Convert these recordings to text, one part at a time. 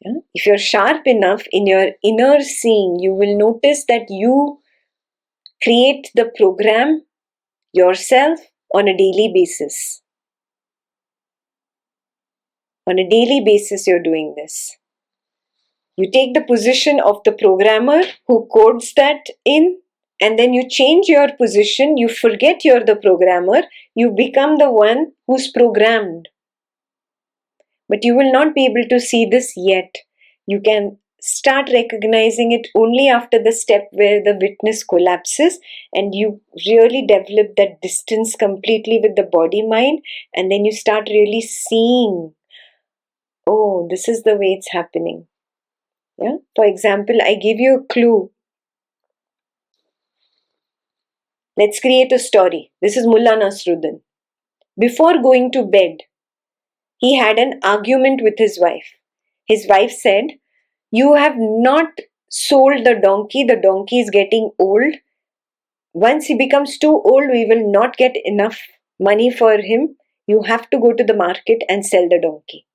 Yeah? If you're sharp enough in your inner seeing, you will notice that you create the program yourself on a daily basis. On a daily basis, you're doing this. You take the position of the programmer who codes that in, and then you change your position. You forget you're the programmer. You become the one who's programmed. But you will not be able to see this yet. You can start recognizing it only after the step where the witness collapses and you really develop that distance completely with the body mind, and then you start really seeing, oh, this is the way it's happening. Yeah? For example, I give you a clue. Let's create a story. This is Mullah Nasruddin. Before going to bed, he had an argument with his wife. His wife said, "You have not sold the donkey. The donkey is getting old. Once he becomes too old, we will not get enough money for him. You have to go to the market and sell the donkey."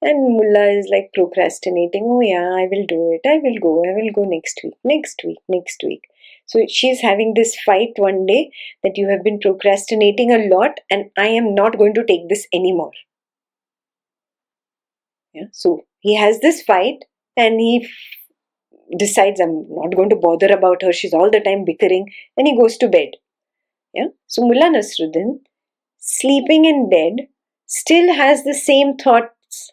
And Mullah is like procrastinating. Oh yeah, I will do it. I will go next week. So she's having this fight one day that you have been procrastinating a lot and I am not going to take this anymore. Yeah. So he has this fight and he decides, I'm not going to bother about her. She's all the time bickering, and he goes to bed. Yeah. So Mullah Nasruddin, sleeping in bed, still has the same thoughts.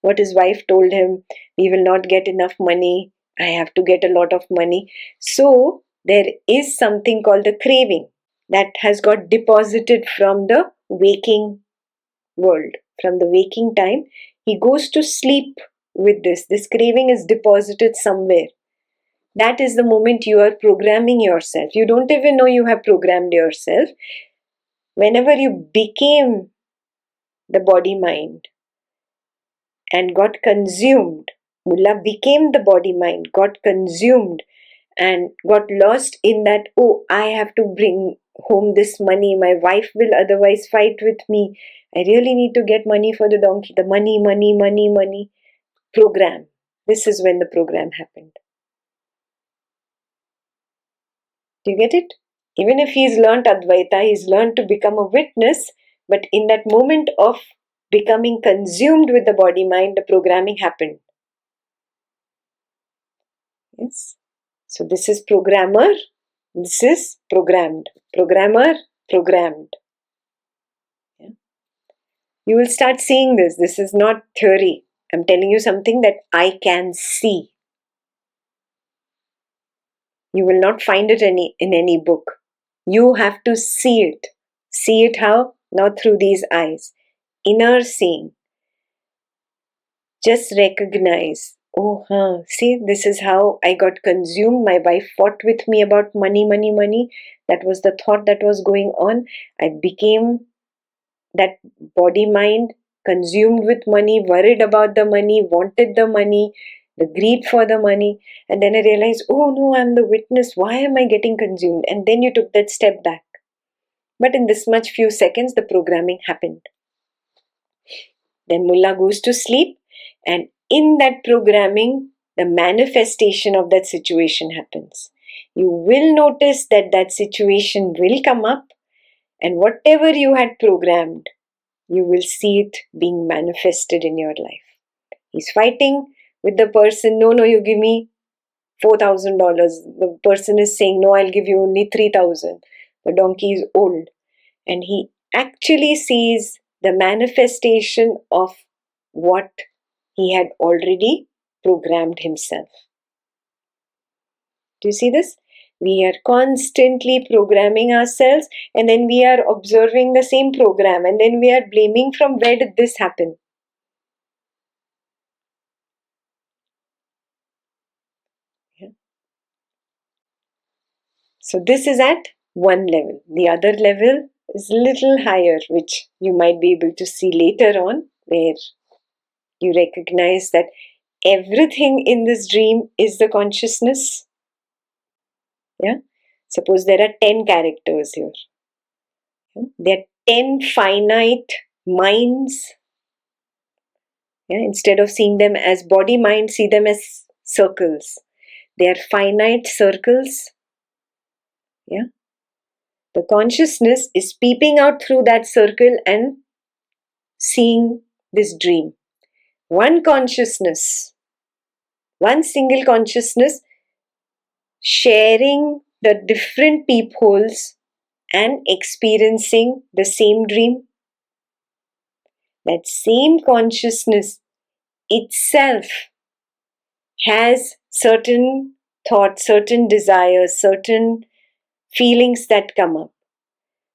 What his wife told him, we will not get enough money. I have to get a lot of money. So there is something called the craving that has got deposited from the waking world. From the waking time, he goes to sleep with this. This craving is deposited somewhere. That is the moment you are programming yourself. You don't even know you have programmed yourself. Whenever you became the body mind and got consumed, Mullah became the body mind, got consumed and got lost in that, oh, I have to bring home this money. My wife will otherwise fight with me. I really need to get money for the donkey. The money. Program. This is when the program happened. Do you get it? Even if he's learnt Advaita, he's learned to become a witness, but in that moment of becoming consumed with the body mind, the programming happened. Yes. So this is programmer, this is programmed. Programmer, programmed. Yeah. You will start seeing this. This is not theory. I'm telling you something that I can see. You will not find it in any book. You have to see it. See it how? Not through these eyes. Inner seeing. Just recognize, oh, see, this is how I got consumed. My wife fought with me about money. That was the thought that was going on. I became that body mind, consumed with money, worried about the money, wanted the money, the greed for the money. And then I realized, oh no, I'm the witness. Why am I getting consumed? And then you took that step back. But in this much few seconds, the programming happened. Then Mullah goes to sleep, and in that programming, the manifestation of that situation happens. You will notice that that situation will come up, and whatever you had programmed, you will see it being manifested in your life. He's fighting with the person, no, you give me $4,000. The person is saying, no, I'll give you only 3,000. The donkey is old. And he actually sees the manifestation of what he had already programmed himself. Do you see this? We are constantly programming ourselves, and then we are observing the same program, and then we are blaming from where did this happen. Yeah. So this is at one level. The other level is a little higher, which you might be able to see later on, where you recognize that everything in this dream is the consciousness. Yeah. Suppose there are 10 characters here. There are 10 finite minds. Yeah? Instead of seeing them as body, mind, see them as circles. They are finite circles. Yeah? The consciousness is peeping out through that circle and seeing this dream. One consciousness, one single consciousness sharing the different peepholes and experiencing the same dream. That same consciousness itself has certain thoughts, certain desires, certain feelings that come up.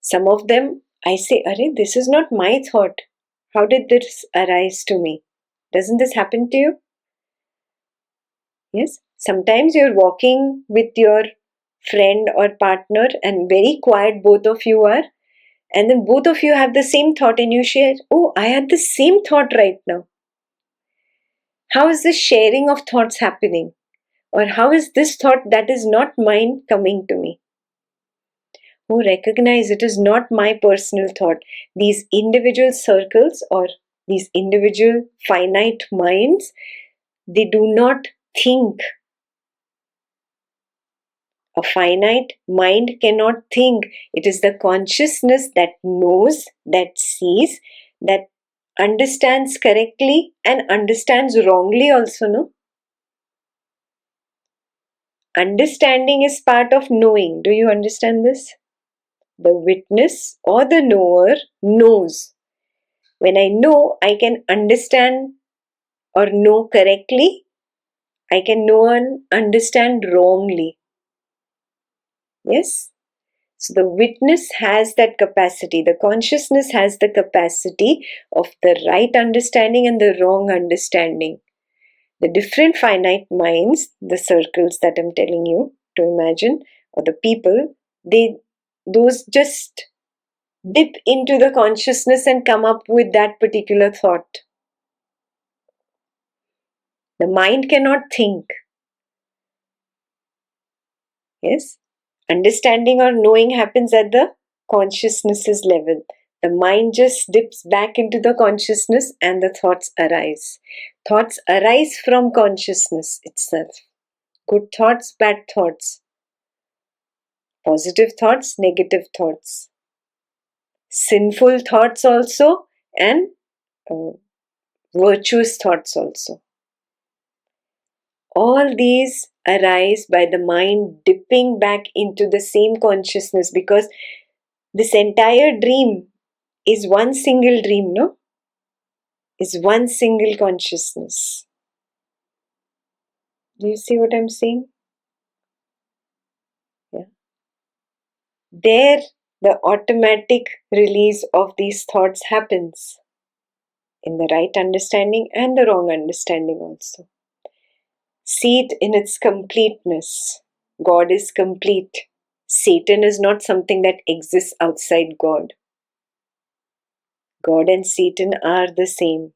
Some of them I say, Arey, this is not my thought. How did this arise to me? Doesn't this happen to you? Yes. Sometimes you're walking with your friend or partner and very quiet both of you are, and then both of you have the same thought and you share, oh, I had the same thought right now. How is this sharing of thoughts happening? Or how is this thought that is not mine coming to me? Oh, recognize it is not my personal thought. These individual circles or these individual finite minds, they do not think. A finite mind cannot think. It is the consciousness that knows, that sees, that understands correctly and understands wrongly also, no? Understanding is part of knowing. Do you understand this? The witness or the knower knows. When I know, I can understand or know correctly. I can know and understand wrongly. Yes? So the witness has that capacity. The consciousness has the capacity of the right understanding and the wrong understanding. The different finite minds, the circles that I'm telling you to imagine, or the people, those just dip into the consciousness and come up with that particular thought. The mind cannot think. Yes? Understanding or knowing happens at the consciousness's level. The mind just dips back into the consciousness and the thoughts arise. Thoughts arise from consciousness itself. Good thoughts, bad thoughts. Positive thoughts, negative thoughts. Sinful thoughts also and virtuous thoughts also. All these arise by the mind dipping back into the same consciousness, because this entire dream is one single dream, no? Is one single consciousness. Do you see what I'm saying? Yeah. There, the automatic release of these thoughts happens in the right understanding and the wrong understanding also. See it in its completeness. God is complete. Satan is not something that exists outside God. God and Satan are the same.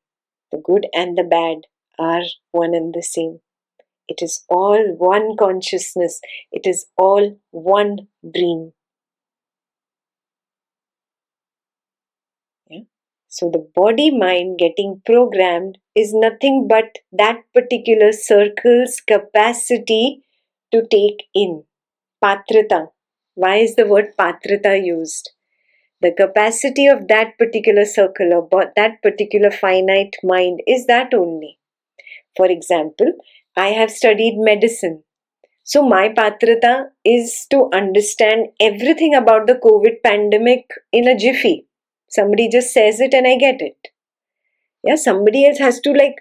The good and the bad are one and the same. It is all one consciousness. It is all one dream. Yeah? So the body mind getting programmed is nothing but that particular circle's capacity to take in. Patrata. Why is the word patrata used? The capacity of that particular circle or that particular finite mind is that only. For example, I have studied medicine. So my patrata is to understand everything about the COVID pandemic in a jiffy. Somebody just says it and I get it. Yeah, somebody else has to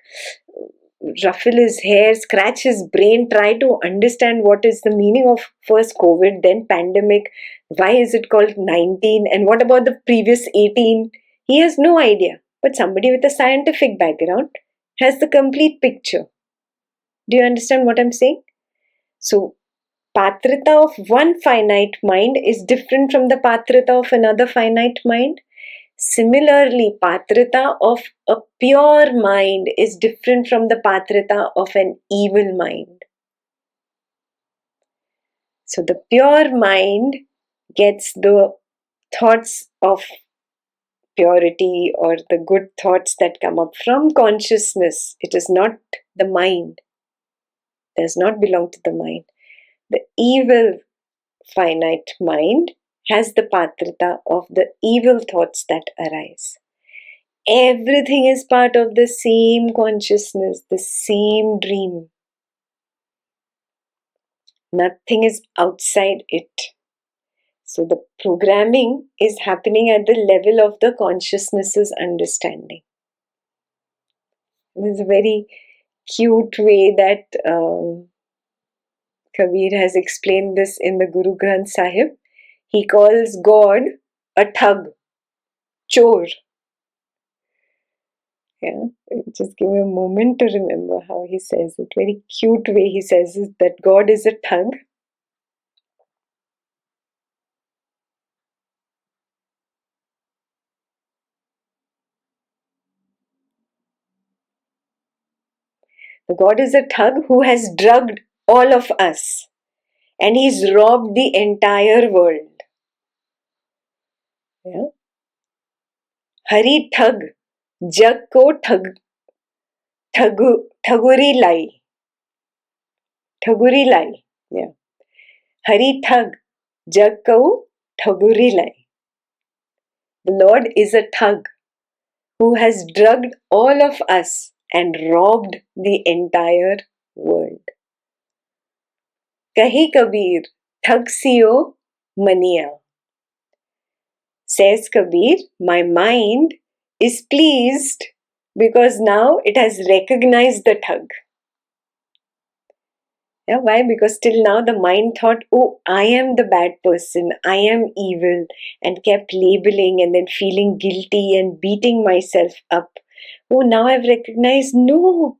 ruffle his hair, scratch his brain, try to understand what is the meaning of first COVID, then pandemic, why is it called 19, and what about the previous 18? He has no idea. But somebody with a scientific background has the complete picture. Do you understand what I'm saying? So, patrita of one finite mind is different from the patrita of another finite mind. Similarly, patrita of a pure mind is different from the patrita of an evil mind. So the pure mind gets the thoughts of purity or the good thoughts that come up from consciousness. It is not the mind. It does not belong to the mind. The evil finite mind has the patrita of the evil thoughts that arise. Everything is part of the same consciousness, the same dream. Nothing is outside it. So the programming is happening at the level of the consciousness's understanding. This is a very cute way that Kabir has explained this in the Guru Granth Sahib. He calls God a thug, chor. Yeah, just give me a moment to remember how he says it. Very cute way he says it, that God is a thug. The God is a thug who has drugged all of us, and he's robbed the entire world. Yeah? Hari thug, jag ko thaguri lai. Thaguri lai. Yeah. Hari thug, jag ko thaguri lai. The Lord is a thug who has drugged all of us and robbed the entire world. Kahi Kabir, thug siyo maniya. Says Kabir, my mind is pleased because now it has recognized the thug. Yeah, why? Because till now the mind thought, oh, I am the bad person, I am evil, and kept labeling and then feeling guilty and beating myself up. Oh, now I've recognized, no,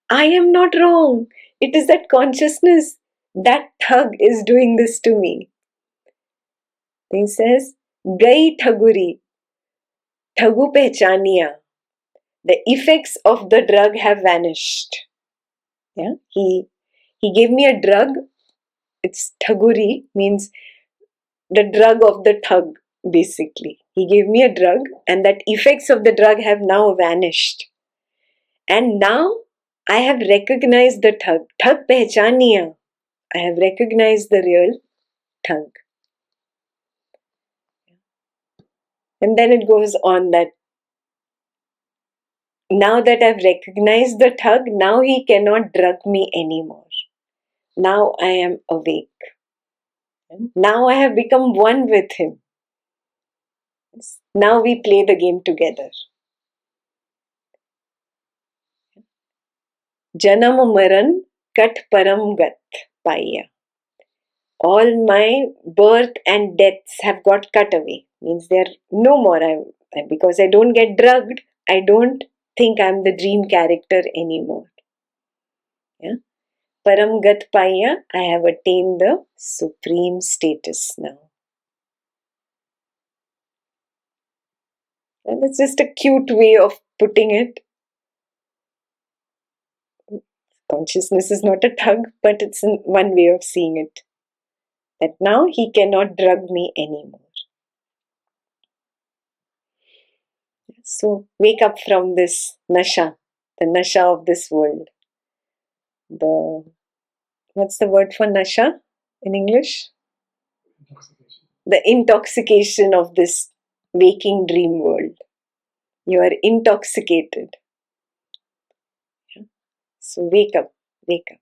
I am not wrong. It is that consciousness, that thug is doing this to me. He says, Gai thaguri, thagu pehchaniya. The effects of the drug have vanished. Yeah, he gave me a drug. It's thaguri, means the drug of the thug, basically. He gave me a drug, and that effects of the drug have now vanished. And now I have recognized the thug. Thug pehchaniya. I have recognized the real thug. And then it goes on that now that I've recognized the thug, now he cannot drug me anymore. Now I am awake. Now I have become one with him. Now we play the game together. Janam maran kat param gat paiya. All my birth and deaths have got cut away. Means they're no more. Because I don't get drugged, I don't think I'm the dream character anymore. Yeah? Param gat paiya, I have attained the supreme status now. And that's just a cute way of putting it. Consciousness is not a thug, but it's one way of seeing it. That now he cannot drug me anymore. So wake up from this nasha, the nasha of this world. What's the word for nasha in English? Intoxication. The intoxication of this waking dream world. You are intoxicated. So wake up, wake up.